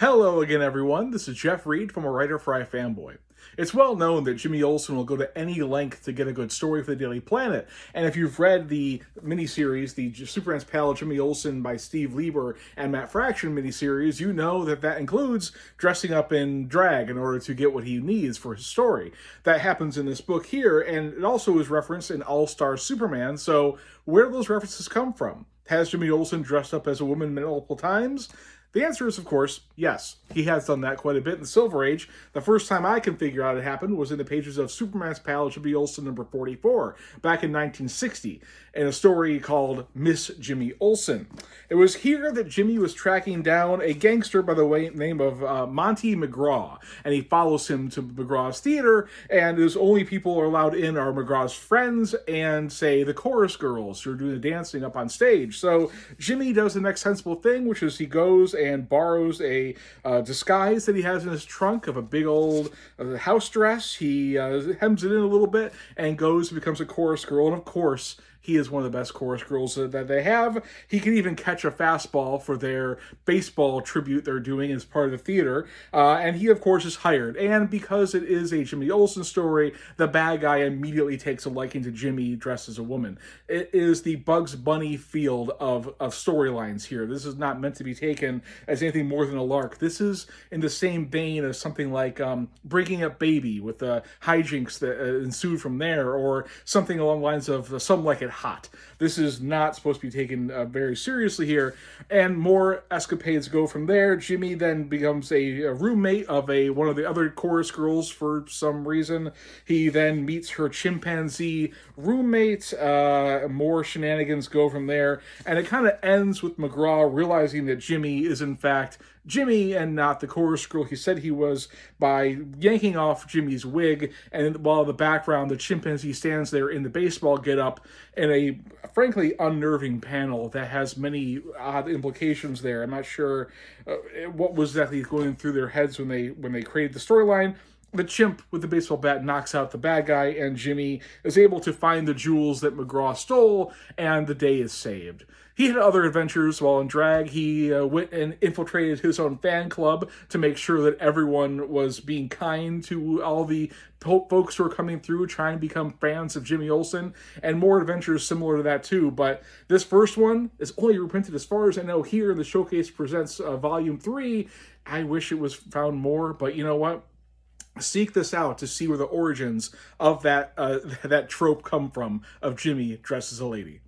Hello again, everyone. This is Jeff Reed from a writer for iFanboy. It's well known that Jimmy Olsen will go to any length to get a good story for the Daily Planet. And if you've read the miniseries, the Superman's Pal of Jimmy Olsen by Steve Lieber and Matt Fraction miniseries, you know that includes dressing up in drag in order to get what he needs for his story. That happens in this book here, and it also is referenced in All-Star Superman. So where do those references come from? Has Jimmy Olsen dressed up as a woman multiple times? The answer is, of course, yes. He has done that quite a bit in the Silver Age. The first time I can figure out it happened was in the pages of Superman's Pal Jimmy Olsen number 44, back in 1960, in a story called Miss Jimmy Olsen. It was here that Jimmy was tracking down a gangster by the name of Monty McGraw, and he follows him to McGraw's theater, and his only people are allowed in are McGraw's friends and, say, the chorus girls who are doing the dancing up on stage. So Jimmy does the next sensible thing, which is he goes and borrows a disguise that he has in his trunk of a big old house dress. He hems it in a little bit and goes and becomes a chorus girl. And of course, he is one of the best chorus girls that they have. He can even catch a fastball for their baseball tribute they're doing as part of the theater. And he, of course, is hired. And because it is a Jimmy Olsen story, the bad guy immediately takes a liking to Jimmy dressed as a woman. It is the Bugs Bunny field of storylines here. This is not meant to be taken as anything more than a lark. This is in the same vein as something like Breaking Up Baby with the hijinks that ensued from there, or something along the lines of Some Like It Hot. This is not supposed to be taken very seriously here, and more escapades go from there. Jimmy then becomes a roommate of one of the other chorus girls for some reason. He then meets her chimpanzee roommate. More shenanigans go from there, and it kind of ends with McGraw realizing that Jimmy is in fact Jimmy and not the chorus girl he said he was, by yanking off Jimmy's wig, and while in the background the chimpanzee stands there in the baseball getup in a frankly unnerving panel that has many odd implications there. I'm not sure what was exactly going through their heads when they created the storyline. The chimp with the baseball bat knocks out the bad guy, and Jimmy is able to find the jewels that McGraw stole, and the day is saved. He had other adventures while in drag. He went and infiltrated his own fan club to make sure that everyone was being kind to all the folks who are coming through trying to become fans of Jimmy Olsen, and more adventures similar to that too. But this first one is only reprinted, as far as I know, here in the Showcase Presents Volume 3. I wish it was found more, but you know what? Seek this out to see where the origins of that trope come from, of Jimmy dressed as a lady.